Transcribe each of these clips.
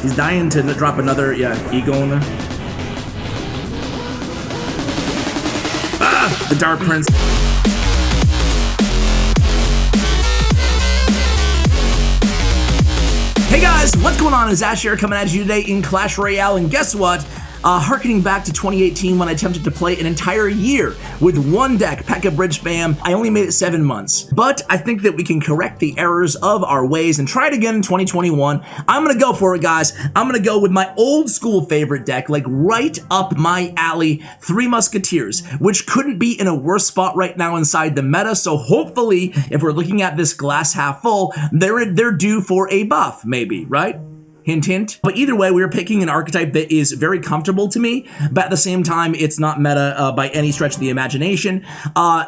He's dying to drop another, Eagle in there. Ah! The Dark Prince. Hey guys, what's going on? It's Ash here coming at you today in Clash Royale, and guess what? Harkening back to 2018 when I attempted to play an entire year with one deck, P.E.K.K.A. Bridge Spam, I only made it 7 months. But I think that we can correct the errors of our ways and try it again in 2021. I'm gonna go for it, guys. I'm gonna go with my old school favorite deck, like right up my alley, Three Musketeers, which couldn't be in a worse spot right now inside the meta. So hopefully, if we're looking at this glass half full, they're due for a buff, maybe, right? Hint, hint. But either way, we were picking an archetype that is very comfortable to me, but at the same time, it's not meta by any stretch of the imagination.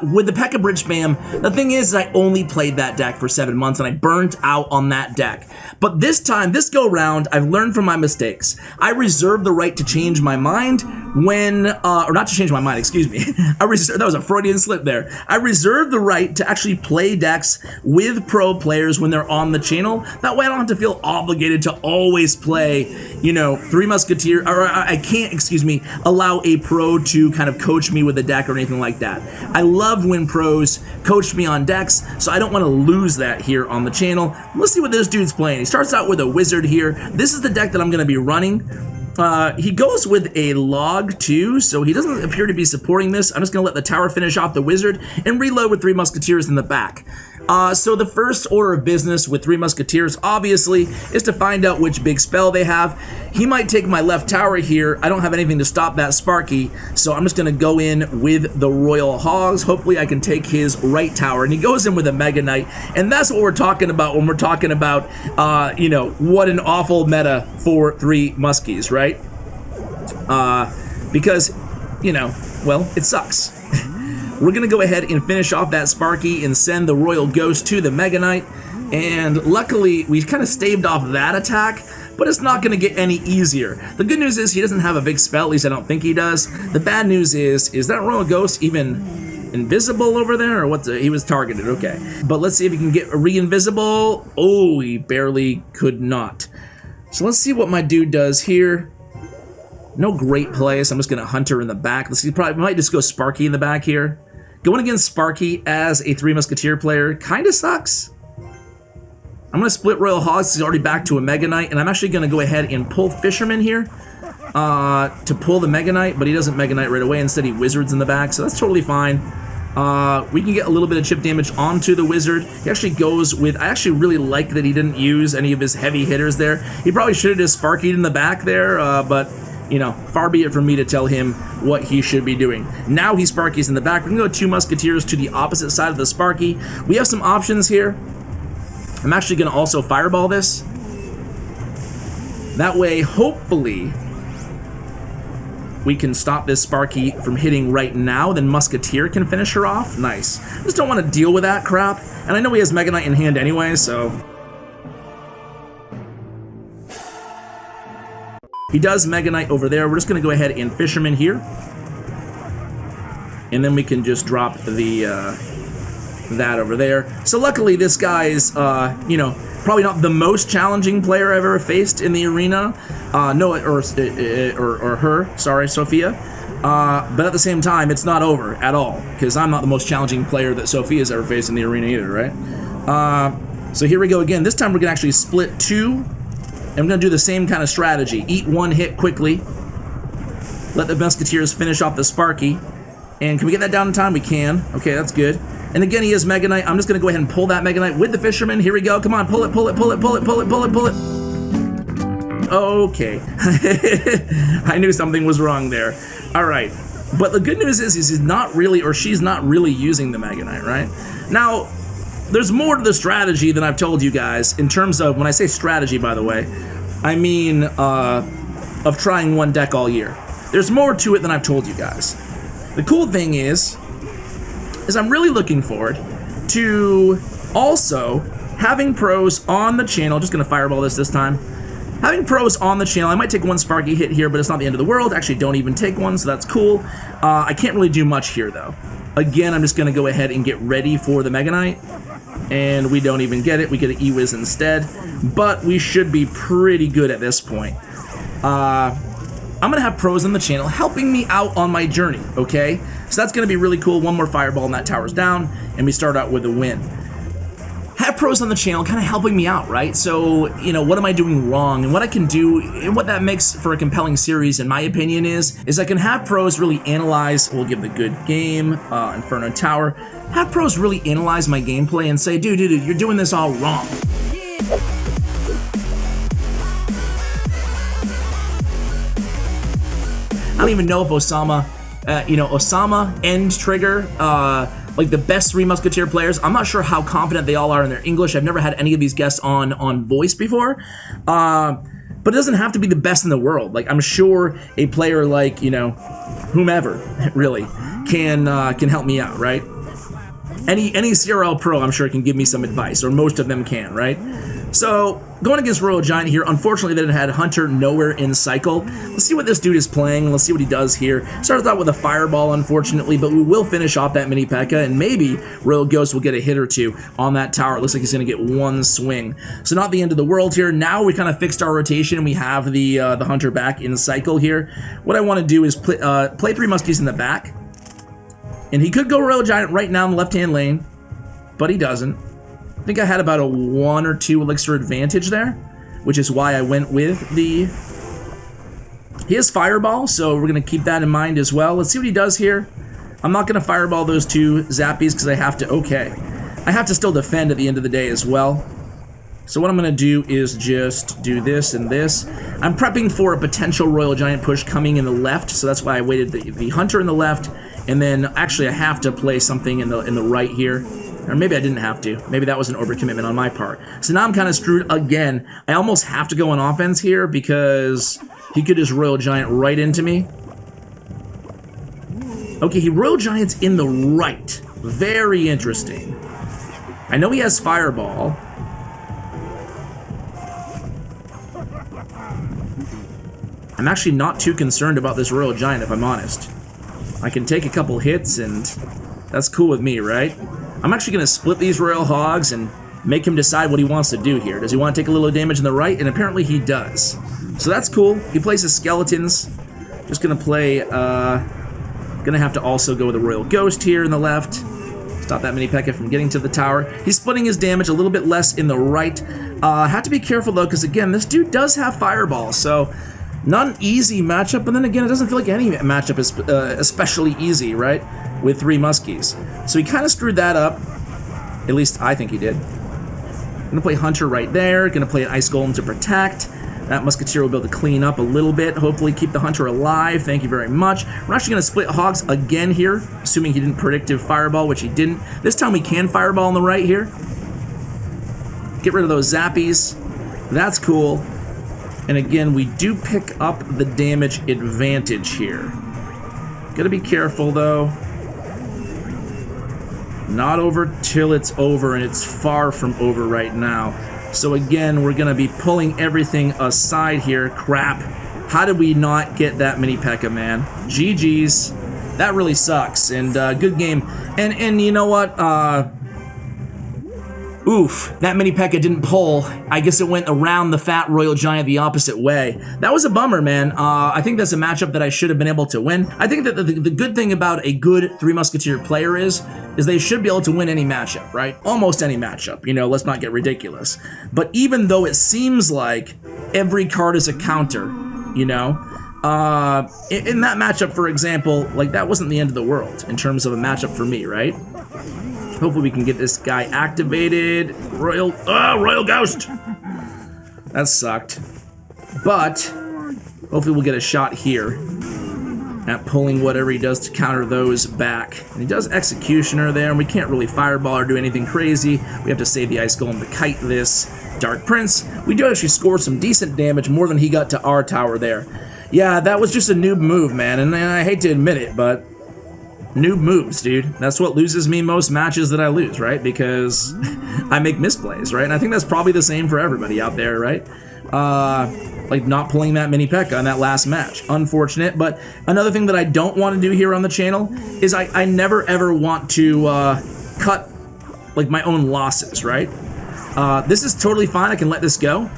With the P.E.K.K.A. Bridge Spam, the thing is I only played that deck for 7 months and I burnt out on that deck. But this time, this go round, I've learned from my mistakes. I reserve the right to change my mind when, or not to change my mind, excuse me. That was a Freudian slip there. I reserve the right to actually play decks with pro players when they're on the channel. That way I don't have to feel obligated to always play, you know, Three Musketeers, or I can't, excuse me, allow a pro to kind of coach me with a deck or anything like that. I love when pros coach me on decks, so I don't want to lose that here on the channel. Let's see what this dude's playing. He starts out with a wizard here. This is the deck that I'm going to be running. He goes with a log too, so he doesn't appear to be supporting this. I'm just going to let the tower finish off the wizard and reload with Three Musketeers in the back. So the first order of business with Three Musketeers, obviously, is to find out which big spell they have. He might take my left tower here. I don't have anything to stop that Sparky, so I'm just going to go in with the Royal Hogs. Hopefully I can take his right tower, and he goes in with a Mega Knight, and that's what we're talking about when we're talking about, you know, what an awful meta for Three Muskies, right? Because, you know, well, it sucks. We're going to go ahead and finish off that Sparky and send the Royal Ghost to the Mega Knight. And luckily, we kind of staved off that attack, but it's not going to get any easier. The good news is he doesn't have a big spell, at least I don't think he does. The bad news is that Royal Ghost even invisible over there? Or what's he was targeted, okay. But let's see if he can get re-invisible. Oh, he barely could not. So let's see what my dude does here. No great play, so I'm just going to Hunter in the back. Let's see, probably might just go Sparky in the back here. Going against Sparky as a Three Musketeer player kind of sucks. I'm going to split Royal Hogs. He's already back to a Mega Knight, and I'm actually going to go ahead and pull Fisherman here to pull the Mega Knight, but he doesn't Mega Knight right away. Instead, he Wizards in the back, so that's totally fine. We can get a little bit of chip damage onto the Wizard. He actually goes with, I actually really like that he didn't use any of his heavy hitters there. He probably should have just Sparkied in the back there, but you know, far be it from me to tell him what he should be doing. Now he Sparky's in the back. We can go Two Musketeers to the opposite side of the Sparky. We have some options here. I'm actually going to also Fireball this. That way, hopefully, we can stop this Sparky from hitting right now. Then Musketeer can finish her off. Nice. I just don't want to deal with that crap. And I know he has Mega Knight in hand anyway, so he does Mega Knight over there. We're just going to go ahead and Fisherman here. And then we can just drop the that over there. So luckily this guy is, you know, probably not the most challenging player I've ever faced in the arena. Or her, sorry, Sophia. But at the same time, it's not over at all, because I'm not the most challenging player that Sophia's ever faced in the arena either, right? So here we go again. This time we're going to actually split two. And I'm going to do the same kind of strategy. Eat one hit quickly. Let the Musketeers finish off the Sparky. And can we get that down in time? We can. Okay, that's good. And again, he has Mega Knight. I'm just going to go ahead and pull that Mega Knight with the Fisherman. Here we go. Come on, pull it, pull it, pull it, pull it, pull it, pull it, pull it. Okay. I knew something was wrong there. All right. But the good news is he's not really, or she's not really using the Mega Knight, right? Now, there's more to the strategy than I've told you guys in terms of, when I say strategy, by the way, I mean of trying one deck all year. There's more to it than I've told you guys. The cool thing is I'm really looking forward to also having pros on the channel. Just going to Fireball this time. Having pros on the channel. I might take one Sparky hit here, but it's not the end of the world. Actually, don't even take one, so that's cool. I can't really do much here, though. Again, I'm just going to go ahead and get ready for the Mega Knight. And we don't even get it. We get an E-Wiz instead. But we should be pretty good at this point. I'm going to have pros on the channel helping me out on my journey, okay? So that's going to be really cool. One more fireball and that tower's down, and we start out with a win. Have pros on the channel kind of helping me out, right? So, you know, what am I doing wrong? And what I can do, and what that makes for a compelling series, in my opinion, is I can have pros really analyze, we'll give the good game, Inferno Tower, have pros really analyze my gameplay and say, dude, you're doing this all wrong. I don't even know if Osama, Osama and Trigger, like the best Three Musketeer players. I'm not sure how confident they all are in their English. I've never had any of these guests on voice before. But it doesn't have to be the best in the world. Like, I'm sure a player like, whomever, really, can help me out, right? Any CRL pro, I'm sure, can give me some advice, or most of them can, right? So, going against Royal Giant here, unfortunately they had Hunter nowhere in cycle. Let's see what this dude is playing. Let's see what he does here. Starts out with a fireball, unfortunately, but we will finish off that mini P.E.K.K.A, and maybe Royal Ghost will get a hit or two on that tower. It looks like he's going to get one swing. So not the end of the world here. Now we kind of fixed our rotation, and we have the Hunter back in cycle here. What I want to do is play 3 Muskies in the back. And he could go Royal Giant right now in the left-hand lane, but he doesn't. I think I had about a 1 or 2 elixir advantage there, which is why I went with the... He has Fireball, so we're going to keep that in mind as well. Let's see what he does here. I'm not going to Fireball those 2 Zappies because I have to... Okay. I have to still defend at the end of the day as well. So what I'm going to do is just do this and this. I'm prepping for a potential Royal Giant push coming in the left, so that's why I waited the Hunter in the left, and then actually I have to play something in the right here. Or maybe I didn't have to. Maybe that was an overcommitment on my part. So now I'm kind of screwed again. I almost have to go on offense here because he could just Royal Giant right into me. Okay, he Royal Giant's in the right. Very interesting. I know he has Fireball. I'm actually not too concerned about this Royal Giant, if I'm honest. I can take a couple hits, and that's cool with me, right? I'm actually going to split these Royal Hogs and make him decide what he wants to do here. Does he want to take a little damage in the right? And apparently he does. So that's cool. He plays his Skeletons. Just going to play... going to have to also go with a Royal Ghost here in the left. Stop that mini P.E.K.K.A from getting to the tower. He's splitting his damage a little bit less in the right. Have to be careful, though, because, again, this dude does have Fireball, so... Not an easy matchup, but then again, it doesn't feel like any matchup is especially easy, right? With 3 Muskies. So he kind of screwed that up. At least I think he did. Gonna play Hunter right there. Gonna play an Ice Golem to protect. That Musketeer will be able to clean up a little bit. Hopefully keep the Hunter alive. Thank you very much. We're actually gonna split Hogs again here, assuming he didn't predictive Fireball, which he didn't. This time we can Fireball on the right here. Get rid of those Zappies. That's cool. And again, we do pick up the damage advantage here. Gotta be careful, though. Not over till it's over, and it's far from over right now. So again, we're gonna be pulling everything aside here. Crap. How did we not get that mini P.E.K.K.A, man? GG's. That really sucks, and good game. And you know what? Oof, that mini P.E.K.K.A didn't pull. I guess it went around the fat Royal Giant the opposite way. That was a bummer, man. I think that's a matchup that I should have been able to win. I think that the good thing about a good 3 Musketeer player is they should be able to win any matchup, right? Almost any matchup, let's not get ridiculous. But even though it seems like every card is a counter, in that matchup, for example, like that wasn't the end of the world in terms of a matchup for me, right? Hopefully we can get this guy activated. Royal Ghost! That sucked. But, hopefully we'll get a shot here at pulling whatever he does to counter those back. And he does Executioner there, and we can't really Fireball or do anything crazy. We have to save the Ice Golem to kite this Dark Prince. We do actually score some decent damage, more than he got to our tower there. Yeah, that was just a noob move, man, and I hate to admit it, but... Noob moves, dude. That's what loses me most matches that I lose, right? Because I make misplays, right? And I think that's probably the same for everybody out there, right? Like not pulling that mini P.E.K.K.A in that last match. Unfortunate, but another thing that I don't want to do here on the channel is I never ever want to cut like my own losses, right? This is totally fine. I can let this go.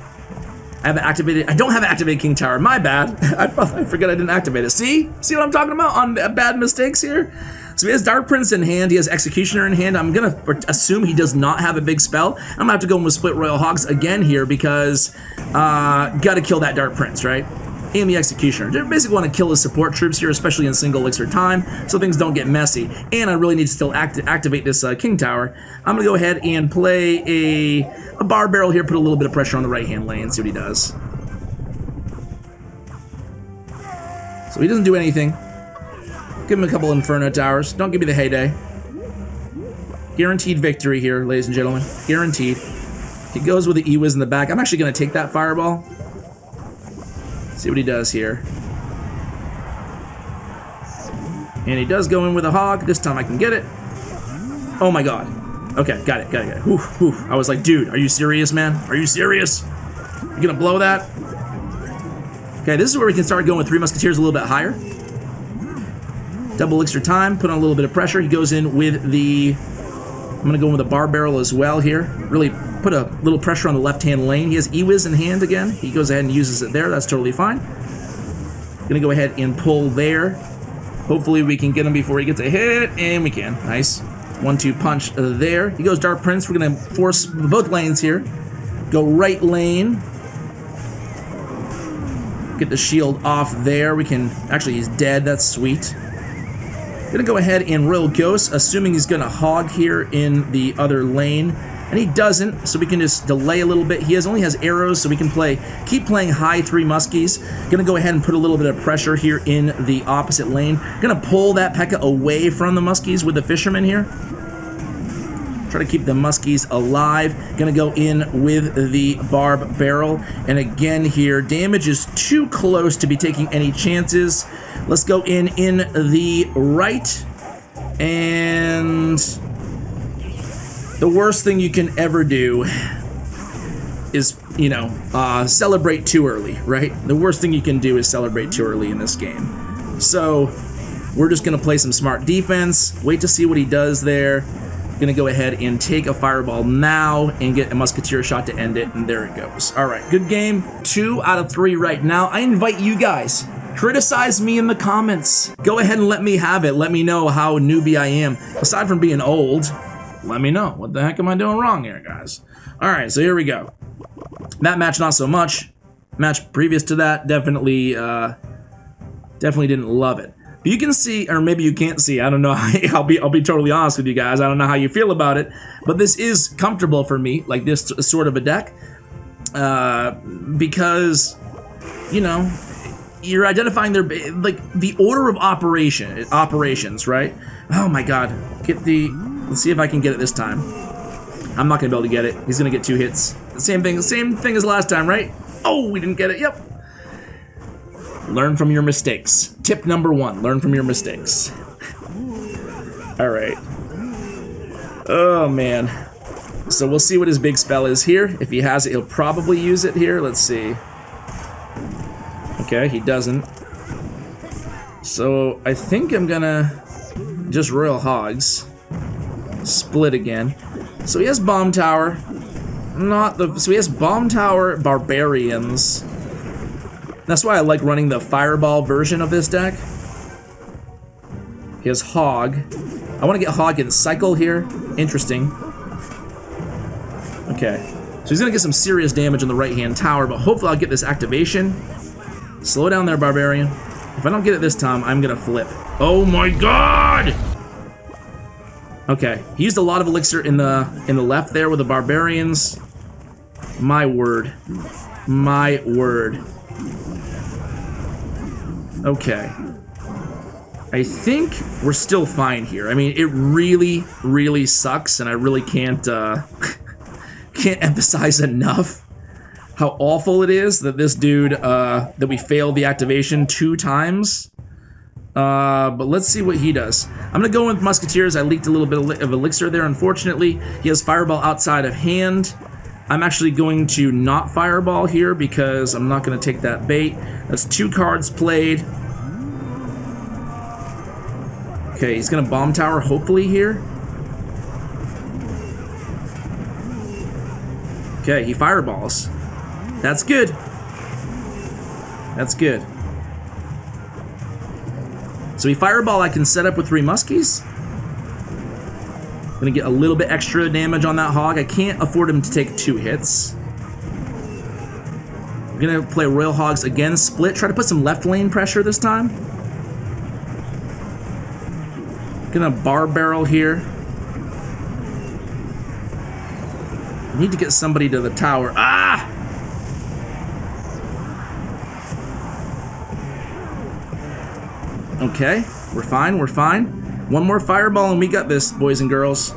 I haven't activated. I don't have an activated King Tower. My bad. I forgot I didn't activate it. See what I'm talking about on bad mistakes here. So he has Dark Prince in hand. He has Executioner in hand. I'm gonna assume he does not have a big spell. I'm gonna have to go in with Split Royal Hogs again here because gotta kill that Dark Prince, right? And the Executioner. They basically want to kill his support troops here, especially in single elixir time, so things don't get messy. And I really need to still activate this King Tower. I'm gonna go ahead and play a Bar Barrel here, put a little bit of pressure on the right-hand lane, see what he does. So he doesn't do anything. Give him a couple Inferno Towers. Don't give me the heyday. Guaranteed victory here, ladies and gentlemen. Guaranteed. He goes with the E-Wiz in the back. I'm actually going to take that Fireball. See what he does here. And he does go in with a Hog. This time I can get it. Oh my god. Okay, got it. Whew, whew. I was like, dude, are you serious, man? Are you serious? You gonna blow that? Okay, this is where we can start going with 3 Musketeers a little bit higher. Double elixir time, put on a little bit of pressure. He goes in with the... I'm going to go in with a Bar Barrel as well here. Really put a little pressure on the left-hand lane. He has E-Wiz in hand again. He goes ahead and uses it there. That's totally fine. Going to go ahead and pull there. Hopefully we can get him before he gets a hit, and we can. Nice. 1-2 punch there. He goes Dark Prince. We're going to force both lanes here. Go right lane. Get the shield off there. We can... Actually, he's dead. That's sweet. Gonna go ahead and Royal Ghost, assuming he's gonna hog here in the other lane, and he doesn't, so we can just delay a little bit. He only has arrows, so we can keep playing high 3 muskies. Gonna go ahead and put a little bit of pressure here in the opposite lane. Gonna pull that P.E.K.K.A. away from the muskies with the Fisherman here. Try to keep the muskies alive. Gonna go in with the Barb Barrel, and again here, damage is too close to be taking any chances. Let's go in the right, and the worst thing you can ever do is, you know, celebrate too early, right? The worst thing you can do is celebrate too early in this game. So we're just gonna play some smart defense, wait to see what he does there. Gonna go ahead and take a Fireball now and get a Musketeer shot to end it, and there it goes. All right, good game. 2 out of 3 right now. I invite you guys, criticize me in the comments. Go ahead and let me have it. Let me know how newbie I am. Aside from being old, let me know. What the heck am I doing wrong here, guys? All right, so here we go. That match, not so much. Match previous to that, definitely didn't love it. But you can see, or maybe you can't see. I don't know. I'll be totally honest with you guys. I don't know how you feel about it, but this is comfortable for me, like this sort of a deck, because, you know, you're identifying their, like, the order of operations, right? Oh my god. Let's see if I can get it this time. I'm not gonna be able to get it. He's gonna get 2 hits. Same thing as last time, right? Oh, we didn't get it. Yep. Learn from your mistakes. Tip number 1, learn from your mistakes. All right. Oh man. So we'll see what his big spell is here. If he has it, he'll probably use it here. Let's see. Okay, he doesn't. So I think I'm gonna just Royal Hogs. Split again. So he has Bomb Tower. So he has Bomb Tower Barbarians. That's why I like running the Fireball version of this deck. He has Hog. I want to get Hog and Cycle here. Interesting. Okay. So he's going to get some serious damage on the right-hand tower, but hopefully I'll get this activation. Slow down there, Barbarian. If I don't get it this time, I'm going to flip. Oh my god! Okay. He used a lot of elixir in the left there with the Barbarians. My word. My word. Okay. I think we're still fine here. I mean, it really, really sucks, and I really can't can't emphasize enough how awful it is that this dude, that we failed the activation 2 times. But let's see what he does. I'm gonna go with Musketeers. I leaked a little bit of elixir there, unfortunately. He has Fireball outside of hand. I'm actually going to not Fireball here because I'm not going to take that bait. That's 2 cards played. Okay, he's going to Bomb Tower hopefully here. Okay, he fireballs. That's good. That's good. So he fireball I can set up with 3 muskies. Gonna get a little bit extra damage on that hog. I can't afford him to take 2 hits. I'm gonna play Royal Hogs again, split, try to put some left lane pressure this time. Gonna bar barrel here. Need to get somebody to the tower. Ah! Okay, we're fine, we're fine. One more fireball and we got this, boys and girls.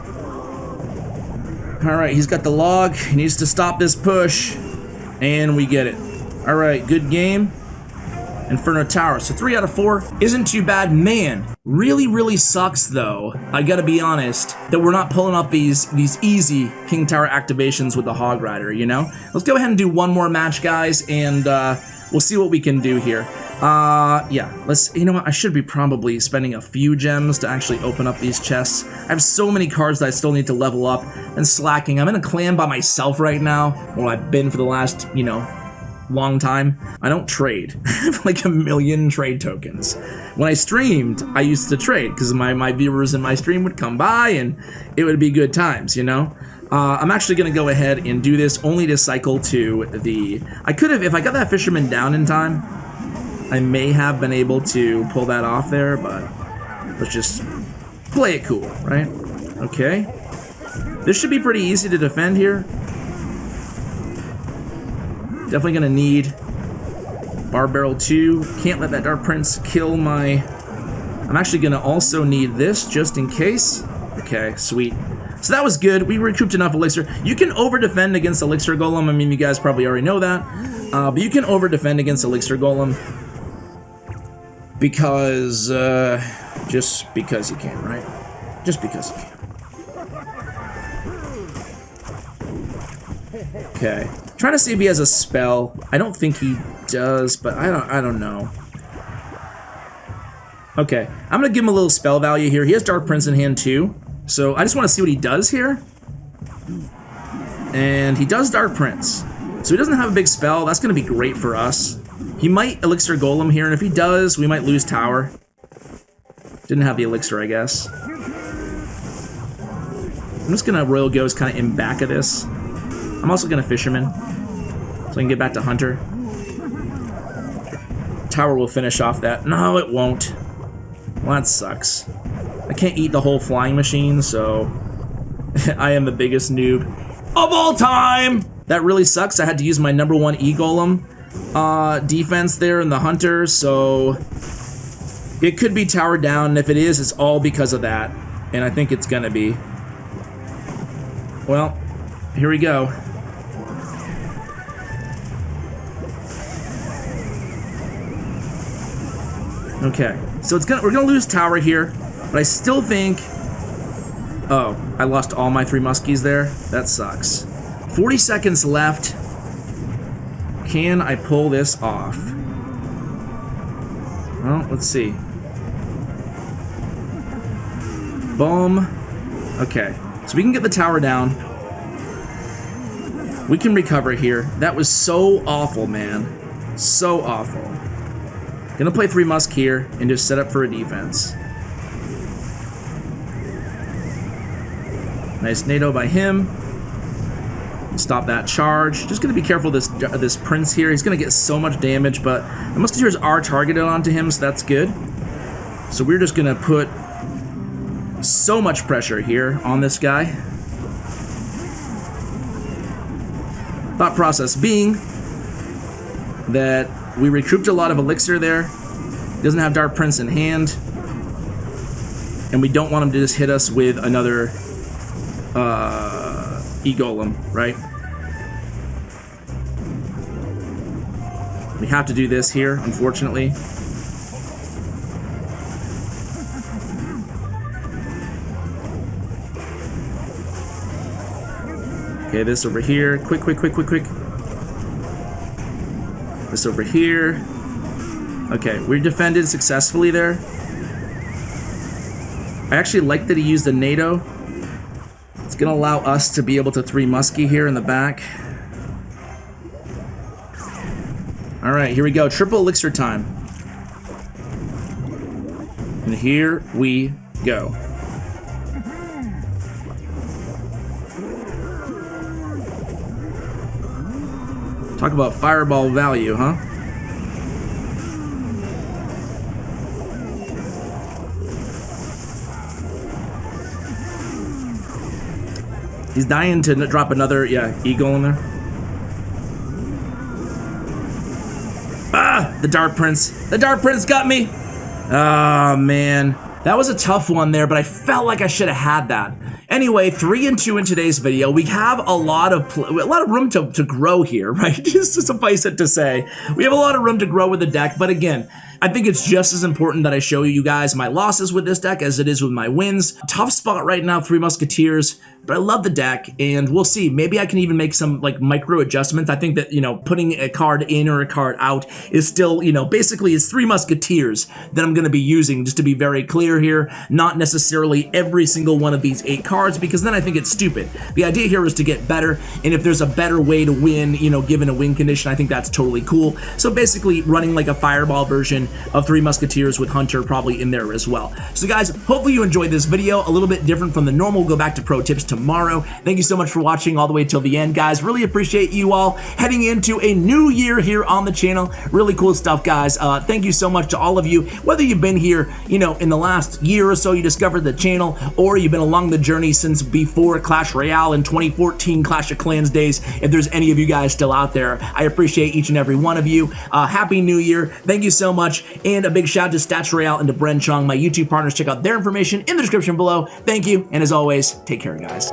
Alright, he's got the log. He needs to stop this push. And we get it. Alright, good game. Inferno Tower. So 3 out of 4 isn't too bad. Man, really sucks though, I gotta be honest, that we're not pulling up these easy King Tower activations with the Hog Rider, you know? Let's go ahead and do one more match, guys, and we'll see what we can do here. Yeah, you know what, I should be probably spending a few gems to actually open up these chests. I have so many cards that I still need to level up and slacking. I'm in a clan by myself right now, well, I've been for the last, you know, long time. I don't trade. I have like 1 million trade tokens. When I streamed, I used to trade because my viewers in my stream would come by and it would be good times, you know? I'm actually gonna go ahead and do this only to cycle to the... I could have, if I got that fisherman down in time, I may have been able to pull that off there, but let's just play it cool, right? Okay. This should be pretty easy to defend here. Definitely gonna need Bar Barrel 2. Can't let that Dark Prince kill my... I'm actually gonna also need this just in case. Okay, sweet. So that was good. We recouped enough elixir. You can over-defend against Elixir Golem. I mean, you guys probably already know that. But you can over-defend against Elixir Golem. Because, just because you can, right? Just because you can. Okay. Trying to see if he has a spell. I don't think he does, but I don't know. Okay. I'm gonna give him a little spell value here. He has Dark Prince in hand too. So I just want to see what he does here. And he does Dark Prince. So he doesn't have a big spell. That's gonna be great for us. He might Elixir Golem here, and if he does, we might lose tower. Didn't have the elixir, I guess. I'm just gonna Royal Ghost kind of in back of this. I'm also gonna Fisherman, so I can get back to Hunter. Tower will finish off that. No, it won't. Well, that sucks. I can't eat the whole flying machine, so I am the biggest noob of all time! That really sucks. I had to use my #1 E-Golem defense there in the Hunter, so it could be tower down, and if it is, it's all because of that, and I think it's gonna be. Well, here we go. Okay, so we're gonna lose tower here, but I still think... Oh, I lost all my 3 muskies there? That sucks. 40 seconds left. Can I pull this off? Well, let's see. Boom. Okay, so we can get the tower down. We can recover here. That was so awful, man. So awful. Gonna play 3 musk here and just set up for a defense. Nice NATO by him. Stop that charge. Just gonna be careful this prince here. He's gonna get so much damage, but the musketeers are targeted onto him, so that's good. So we're just gonna put so much pressure here on this guy. Thought process being that we recouped a lot of elixir there. He doesn't have Dark Prince in hand, and we don't want him to just hit us with another E-Golem, right? We have to do this here, unfortunately. Okay, this over here. Quick. This over here. Okay, we defended successfully there. I actually like that he used the NATO. It's gonna allow us to be able to 3 muskie here in the back. All right, here we go. Triple elixir time. And here we go. Talk about fireball value, huh? He's dying to drop another, eagle in there. Ah, the Dart Prince. The Dart Prince got me. Oh, man. That was a tough one there, but I felt like I should have had that. Anyway, 3-2 in today's video. We have a lot of room to grow here, right? Just to suffice it to say, we have a lot of room to grow with the deck. But again, I think it's just as important that I show you guys my losses with this deck as it is with my wins. Tough spot right now, 3 Musketeers, but I love the deck, and we'll see. Maybe I can even make some like micro adjustments. I think that, you know, putting a card in or a card out is still, you know, basically it's 3 Musketeers that I'm going to be using, just to be very clear here. Not necessarily every single one of these 8 cards, because then I think it's stupid. The idea here is to get better, and if there's a better way to win, you know, given a win condition, I think that's totally cool. So basically running like a fireball version of 3 Musketeers with Hunter probably in there as well. So guys, hopefully you enjoyed this video, a little bit different from the normal. We'll go back to pro tips tomorrow. Thank you so much for watching all the way till the end, guys. Really appreciate you all heading into a new year here on the channel. Really cool stuff, guys. Thank you so much to all of you, whether you've been here, you know, in the last year or so, you discovered the channel, or you've been along the journey since before Clash Royale in 2014 Clash of Clans days. If there's any of you guys still out there, I appreciate each and every one of you. Happy New Year. Thank you so much. And a big shout out to Clash Royale and to Bren Chong, my YouTube partners. Check out their information in the description below. Thank you, and as always, take care, guys.